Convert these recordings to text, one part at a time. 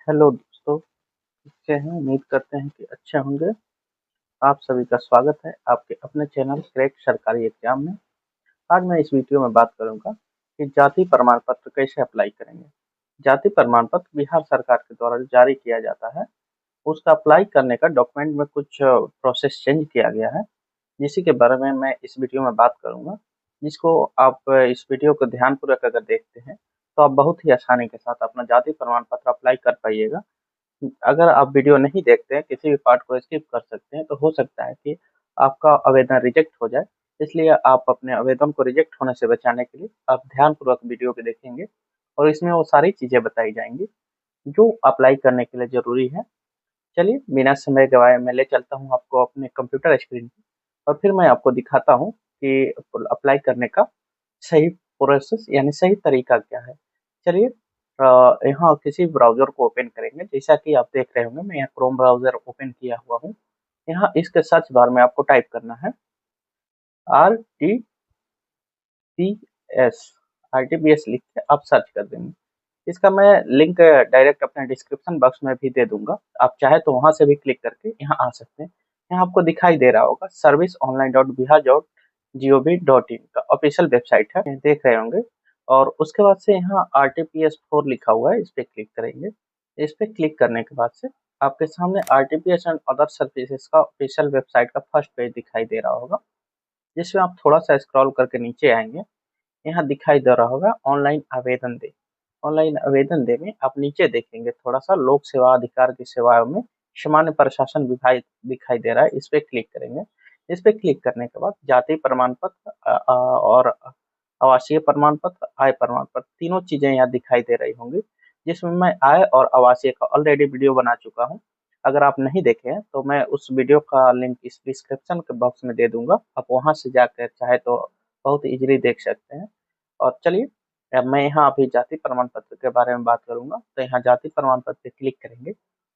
Hello दोस्तों, कैसे हैं? उम्मीद करते हैं कि अच्छे होंगे। आप सभी का स्वागत है आपके अपने चैनल क्रैक सरकारी एग्जाम में। आज मैं इस वीडियो में बात करूंगा कि जाति प्रमाण पत्र कैसे अप्लाई करेंगे। जाति प्रमाण पत्र बिहार सरकार के द्वारा जारी किया जाता है। उसका अप्लाई करने का डॉक्यूमेंट में कुछ प्रोसेस चेंज किया गया है, जिसी के बारे में मैं इस वीडियो में बात करूंगा। जिसको आप इस वीडियो को ध्यानपूर्वक अगर देखते हैं तो आप बहुत ही आसानी के साथ अपना जाति प्रमाण पत्र अप्लाई कर पाइएगा। अगर आप वीडियो नहीं देखते हैं, किसी भी पार्ट को स्किप कर सकते हैं, तो हो सकता है कि आपका आवेदन रिजेक्ट हो जाए। इसलिए आप अपने आवेदन को रिजेक्ट होने से बचाने के लिए आप ध्यानपूर्वक वीडियो को देखेंगे और इसमें वो सारी चीज़ें बताई जाएंगी जो अप्लाई करने के लिए ज़रूरी है। चलिए बिना समय गवाए मैं ले चलता हूँ आपको अपने कंप्यूटर स्क्रीन पे और फिर मैं आपको दिखाता हूँ कि अप्लाई करने का सही प्रोसेस यानी सही तरीका क्या है। चलिए यहाँ किसी ब्राउज़र को ओपन करेंगे। जैसा कि आप देख रहे होंगे मैं यहाँ क्रोम ब्राउज़र ओपन किया हुआ हूँ। यहाँ इसके सर्च बार में आपको टाइप करना है RTPS। RTPS लिख के आप सर्च कर देंगे। इसका मैं लिंक डायरेक्ट अपने डिस्क्रिप्शन बॉक्स में भी दे दूंगा। आप चाहे तो वहां से भी क्लिक करके यहाँ आ सकते हैं। यहाँ आपको दिखाई दे रहा होगा serviceonline.bihar.gov.in का ऑफिशियल वेबसाइट है, देख रहे होंगे। और उसके बाद से यहाँ RTPS 4 लिखा हुआ है, इस पे क्लिक करेंगे। इस पे क्लिक करने के बाद से आपके सामने RTPS एंड अदर सर्विसेज का ऑफिशियल वेबसाइट का फर्स्ट पेज दिखाई दे रहा होगा, जिसमें आप थोड़ा सा स्क्रॉल करके नीचे आएंगे। यहाँ दिखाई दे रहा होगा ऑनलाइन आवेदन दे। ऑनलाइन आवेदन दे में आप नीचे देखेंगे थोड़ा सा लोक सेवा अधिकार की सेवाओं में सामान्य प्रशासन विभाग दिखाई दे रहा है, इस पे क्लिक करेंगे। इस पे क्लिक करने के बाद जाति प्रमाण पत्र और आवासीय प्रमाण पत्र, आय प्रमाण पत्र, तीनों चीजें यहाँ दिखाई दे रही होंगी, जिसमें मैं आय और आवासीय का ऑलरेडी वीडियो बना चुका हूँ। अगर आप नहीं देखे हैं तो मैं उस वीडियो का लिंक इस डिस्क्रिप्शन के बॉक्स में दे दूंगा, आप वहां से जाकर चाहे तो बहुत इजीली देख सकते हैं। और चलिए अब मैं यहाँ अभी जाति प्रमाण पत्र के बारे में बात करूंगा। तो यहाँ जाति प्रमाण पत्र पे क्लिक करेंगे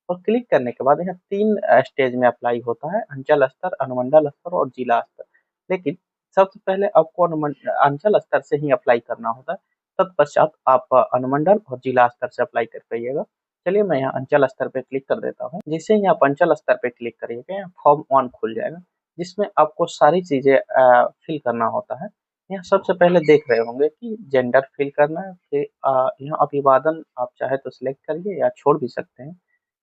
और क्लिक करने के बाद यहाँ 3 स्टेज में अप्लाई होता है, अंचल स्तर, अनुमंडल स्तर और जिला स्तर। लेकिन सबसे पहले आपको अंचल स्तर से ही अप्लाई करना होता है, तत्पश्चात आप अनुमंडल और जिला स्तर से अप्लाई कर पाइएगा। चलिए मैं यहाँ अंचल स्तर पे क्लिक कर देता हूँ। जैसे ही आप अंचल स्तर पे क्लिक करिएगा यहाँ फॉर्म 1 खुल जाएगा, जिसमें आपको सारी चीजें फिल करना होता है। यहाँ सबसे पहले देख रहे होंगे कि जेंडर फिल करना है। फिर यहाँ अभिवादन आप चाहे तो सिलेक्ट करिए या छोड़ भी सकते हैं।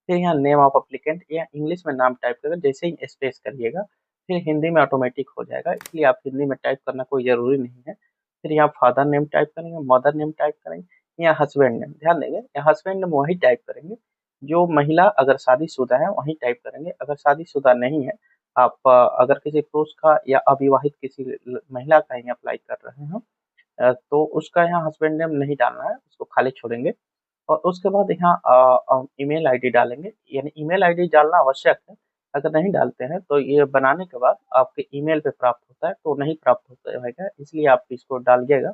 फिर यहाँ नेम ऑफ अप्लीकेंट या इंग्लिश में नाम टाइप करें, जैसे ही स्पेस करिएगा फिर हिंदी में ऑटोमेटिक हो जाएगा, इसलिए आप हिंदी में टाइप करना कोई ज़रूरी नहीं है। फिर यहाँ फादर नेम टाइप करेंगे, मदर नेम टाइप करेंगे, या हस्बैंड नेम। ध्यान देंगे यहाँ हस्बैंड नेम वही टाइप करेंगे जो महिला अगर शादीशुदा है वही टाइप करेंगे। अगर शादीशुदा नहीं है, आप अगर किसी पुरुष का या अविवाहित किसी महिला का ही अप्लाई कर रहे हैं तो उसका यहाँ हस्बैंड नेम नहीं डालना है, उसको खाली छोड़ेंगे। और उसके बाद यहाँ ईमेल आईडी डालेंगे, यानी ईमेल आईडी डालना आवश्यक है। अगर नहीं डालते हैं तो ये बनाने के बाद आपके ईमेल पे प्राप्त होता है तो नहीं प्राप्त होता रहेगा, इसलिए आप इसको डालिएगा।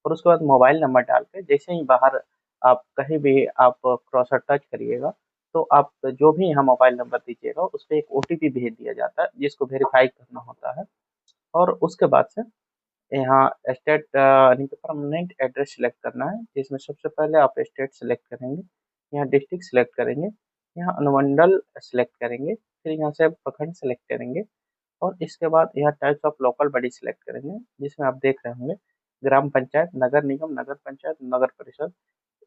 और उसके बाद मोबाइल नंबर डाल के जैसे ही बाहर आप कहीं भी आप क्रॉसर टच करिएगा तो आप जो भी यहाँ मोबाइल नंबर दीजिएगा उस पर एक ओटीपी भेज दिया जाता है, जिसको वेरीफाई करना होता है। और उसके बाद से यहाँ स्टेट यानी कि परमानेंट एड्रेस सिलेक्ट करना है, जिसमें सबसे पहले आप स्टेट सिलेक्ट करेंगे, यहाँ डिस्ट्रिक्ट सिलेक्ट करेंगे, यहाँ अनुमंडल सिलेक्ट करेंगे, फिर यहाँ से प्रखंड सिलेक्ट करेंगे। और इसके बाद यहाँ types of local body select करेंगे, जिसमें आप देख रहे होंगे ग्राम पंचायत, नगर निगम, नगर पंचायत, नगर परिषद,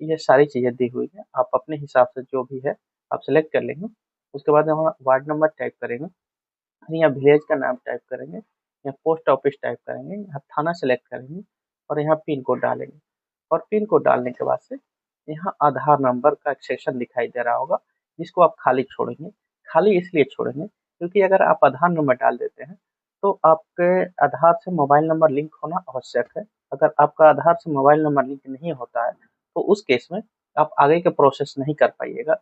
ये सारी चीज़ें दी हुई है। आप अपने हिसाब से जो भी है आप सिलेक्ट कर लेंगे। उसके बाद यहाँ वार्ड नंबर टाइप करेंगे, यहाँ विलेज का नाम टाइप करेंगे, यहाँ पोस्ट ऑफिस टाइप करेंगे, यहाँ थाना सेलेक्ट करेंगे और यहाँ पिन कोड डालेंगे। और पिन कोड डालने के बाद से यहाँ आधार नंबर का एक सेक्शन दिखाई दे रहा होगा, जिसको आप खाली छोड़ेंगे। खाली इसलिए छोड़ेंगे क्योंकि अगर आप आधार नंबर डाल देते हैं तो आपके आधार से मोबाइल नंबर लिंक होना आवश्यक है। अगर आपका आधार से मोबाइल नंबर लिंक नहीं होता है तो उस केस में आप आगे के प्रोसेस नहीं कर पाइएगा,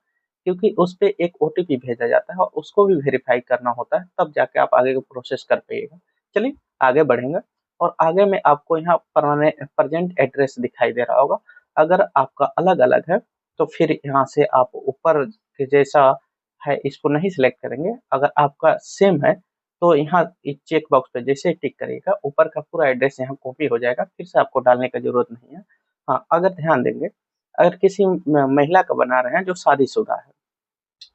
क्योंकि उस पे एक ओटीपी भेजा जाता है और उसको भी वेरीफाई करना होता है, तब जाके आप आगे का प्रोसेस कर पाइएगा। चलिए आगे बढ़ेंगे और आगे में आपको यहाँ प्रेजेंट एड्रेस दिखाई दे रहा होगा। अगर आपका अलग अलग है तो फिर यहाँ से आप ऊपर के जैसा है इसको नहीं सिलेक्ट करेंगे। अगर आपका सेम है तो यहाँ इस चेक बॉक्स पे जैसे टिक करिएगा ऊपर का पूरा एड्रेस यहाँ कॉपी हो जाएगा, फिर से आपको डालने का जरूरत नहीं है। हाँ, अगर ध्यान देंगे अगर किसी महिला का बना रहे हैं जो शादीशुदा है,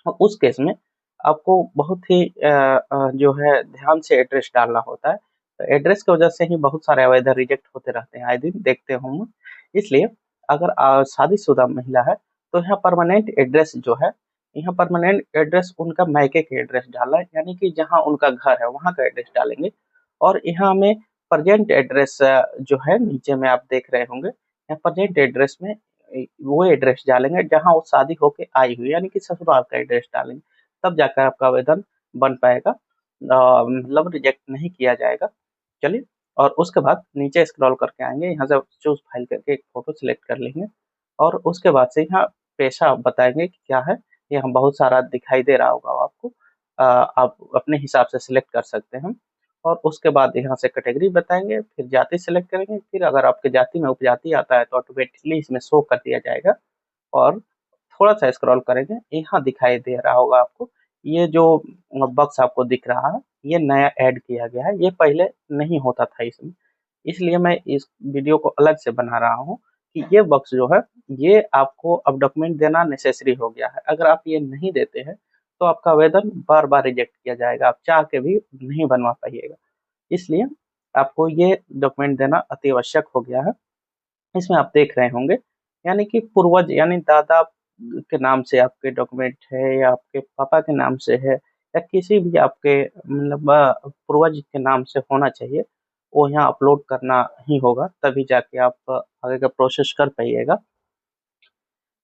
तो उस केस में आपको बहुत ही जो है ध्यान से एड्रेस डालना होता है। तो एड्रेस की वजह से ही बहुत सारे आवेदन रिजेक्ट होते रहते हैं, आए दिन देखते हम। इसलिए अगर शादीशुदा महिला है तो यहाँ परमानेंट एड्रेस जो है, यहाँ परमानेंट एड्रेस उनका मायके के एड्रेस डालना है, यानी कि जहाँ उनका घर है वहाँ का एड्रेस डालेंगे। और यहाँ में प्रेजेंट एड्रेस जो है नीचे में आप देख रहे होंगे, यहाँ प्रेजेंट एड्रेस में वो एड्रेस डालेंगे जहाँ वो शादी होके आई हुई, यानी कि ससुराल का एड्रेस डालेंगे, तब जाकर आपका आवेदन बन पाएगा, मतलब रिजेक्ट नहीं किया जाएगा। चलिए, और उसके बाद नीचे स्क्रॉल करके आएंगे, यहाँ से चूज फाइल करके एक फोटो सिलेक्ट कर लेंगे। और उसके बाद से यहाँ पेशा आप बताएंगे कि क्या है, यहाँ बहुत सारा दिखाई दे रहा होगा आपको, आप अपने हिसाब से सिलेक्ट कर सकते हैं। और उसके बाद यहाँ से कैटेगरी बताएंगे, फिर जाति सेलेक्ट करेंगे, फिर अगर आपके जाति में उपजाति आता है तो ऑटोमेटिकली इसमें शो कर दिया जाएगा। और थोड़ा सा स्क्रॉल करेंगे, यहाँ दिखाई दे रहा होगा आपको, ये जो बक्स आपको दिख रहा है ये नया ऐड किया गया है, ये पहले नहीं होता था इसमें। इसलिए मैं इस वीडियो को अलग से बना रहा हूँ कि ये बक्स जो है ये आपको अब डॉक्यूमेंट देना नेसेसरी हो गया है। अगर आप ये नहीं देते हैं तो आपका आवेदन बार बार रिजेक्ट किया जाएगा, आप चाह के भी नहीं बनवा पाइएगा। इसलिए आपको ये डॉक्यूमेंट देना अति आवश्यक हो गया है। इसमें आप देख रहे होंगे, यानी कि पूर्वज यानी दादा के नाम से आपके डॉक्यूमेंट है, या आपके पापा के नाम से है, या किसी भी आपके मतलब पूर्वज के नाम से होना चाहिए, वो यहाँ अपलोड करना ही होगा, तभी जाके आप आगे का प्रोसेस कर पाइएगा।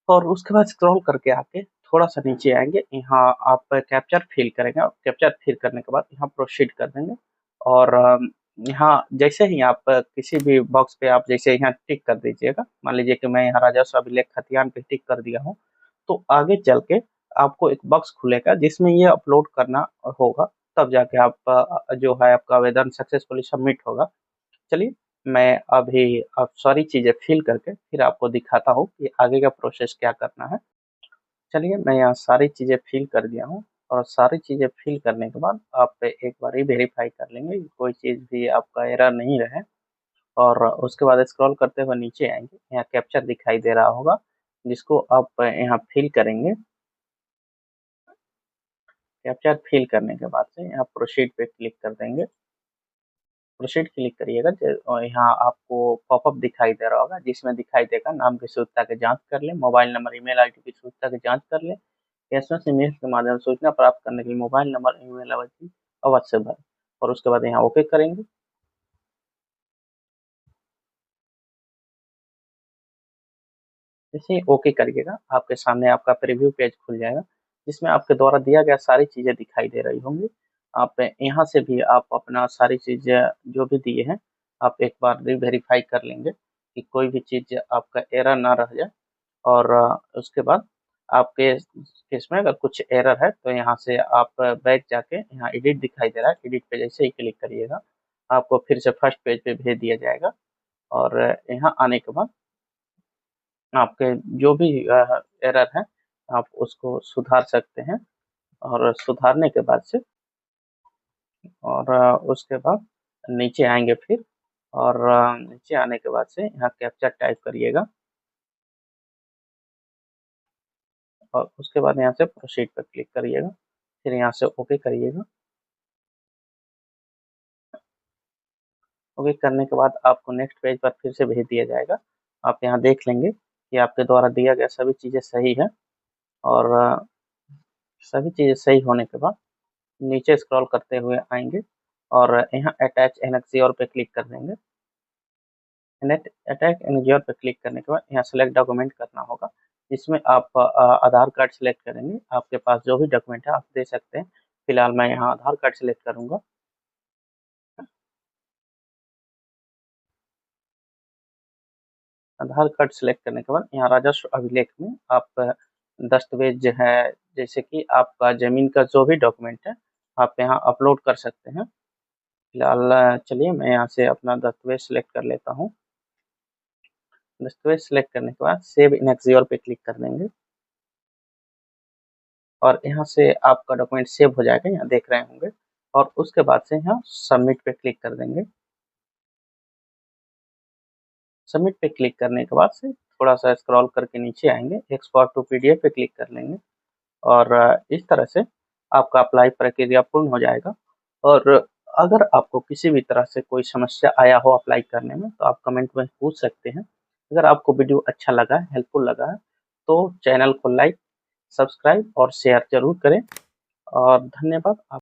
और उसके बाद स्क्रॉल करके आके थोड़ा सा नीचे आएंगे, यहाँ आप कैप्चर फिल करेंगे, और कैप्चर फिल करने के बाद यहाँ प्रोसीड कर देंगे। और यहाँ जैसे ही आप किसी भी बॉक्स पे आप जैसे यहाँ टिक कर दीजिएगा, मान लीजिए कि मैं यहाँ राजस्व अभिलेख खतियान पे टिक कर दिया हूँ, तो आगे चल के आपको एक बॉक्स खुलेगा जिसमें ये अपलोड करना होगा, तब जाके आप जो है आपका आवेदन सक्सेसफुली सबमिट होगा। चलिए, मैं अभी अब सारी चीज़ें फिल करके फिर आपको दिखाता हूँ कि आगे का प्रोसेस क्या करना है। चलिए, मैं यहाँ सारी चीज़ें फिल कर दिया हूँ, और सारी चीज़ें फिल करने के बाद आप एक बार ही वेरीफाई कर लेंगे कि कोई चीज़ भी आपका एरर नहीं रहे। और उसके बाद स्क्रॉल करते हुए नीचे आएंगे, यहाँ कैप्चर दिखाई दे रहा होगा जिसको आप यहाँ फिल करेंगे। कैप्चर फिल करने के बाद से यहाँ प्रोसीड पे क्लिक कर देंगे। प्रोसीड क्लिक करिएगा, यहाँ आपको पॉपअप दिखाई दे रहा होगा जिसमें दिखाई देगा नाम की शुद्धता की जांच कर लें, मोबाइल नंबर ईमेल आईडी की शुद्धता की जांच कर लें, एसएमएस ईमेल के माध्यम से सूचना प्राप्त करने के लिए मोबाइल नंबर ईमेल अवधि अवश्य भरें। और उसके बाद यहाँ ओके करेंगे। जैसे ही ओके करिएगा, आपके सामने आपका प्रीव्यू पेज खुल जाएगा जिसमें आपके द्वारा दिया गया सारी चीज़ें दिखाई दे रही होंगी। आप यहाँ से भी आप अपना सारी चीज़ें जो भी दिए हैं आप एक बार वेरीफाई कर लेंगे कि कोई भी चीज़ आपका एरर ना रह जाए। और उसके बाद आपके केस में अगर कुछ एरर है तो यहाँ से आप बैक जाके यहाँ एडिट दिखाई दे रहा है, एडिट पे जैसे ही क्लिक करिएगा आपको फिर से फर्स्ट पेज पे भेज दिया जाएगा। और यहाँ आने के बाद आपके जो भी एरर है आप उसको सुधार सकते हैं। और सुधारने के बाद से और उसके बाद नीचे आएंगे फिर, और नीचे आने के बाद से यहाँ कैप्चर टाइप करिएगा, और उसके बाद यहाँ से प्रोसीड पर क्लिक करिएगा, फिर यहाँ से ओके करिएगा। ओके करने के बाद आपको नेक्स्ट पेज पर फिर से भेज दिया जाएगा। आप यहाँ देख लेंगे कि आपके द्वारा दिया गया सभी चीज़ें सही है। और सभी चीज़ें सही होने के बाद नीचे स्क्रॉल करते हुए आएंगे, और यहाँ अटैच एनेक्सियोर पे क्लिक कर देंगे। अटैच एनेक्सियोर पे क्लिक करने के बाद यहाँ सेलेक्ट डॉक्यूमेंट करना होगा, जिसमें आप आधार कार्ड सेलेक्ट करेंगे। आपके पास जो भी डॉक्यूमेंट है आप दे सकते हैं, फिलहाल मैं यहाँ आधार कार्ड सेलेक्ट करूँगा। आधार कार्ड सेलेक्ट करने के बाद यहाँ राजस्व अभिलेख में आप दस्तावेज जो है, जैसे कि आपका जमीन का जो भी डॉक्यूमेंट है आप यहाँ अपलोड कर सकते हैं। फिलहाल चलिए मैं यहाँ से अपना दस्तावेज सेलेक्ट कर लेता हूँ। दस्तावेज सेलेक्ट करने के बाद सेव इन एक्सियोर पे क्लिक कर देंगे, और यहाँ से आपका डॉक्यूमेंट सेव हो जाएगा, यहाँ देख रहे होंगे। और उसके बाद से यहाँ सबमिट पे क्लिक कर देंगे। सबमिट पे क्लिक करने के बाद से थोड़ा सा स्क्रॉल करके नीचे आएंगे, एक्सपोर्ट टू पीडीएफ पे क्लिक कर लेंगे और इस तरह से आपका अप्लाई प्रक्रिया पूर्ण हो जाएगा। और अगर आपको किसी भी तरह से कोई समस्या आया हो अप्लाई करने में तो आप कमेंट में पूछ सकते हैं। अगर आपको वीडियो अच्छा लगा है, हेल्पफुल लगा है तो चैनल को लाइक, सब्सक्राइब और शेयर जरूर करें और धन्यवाद।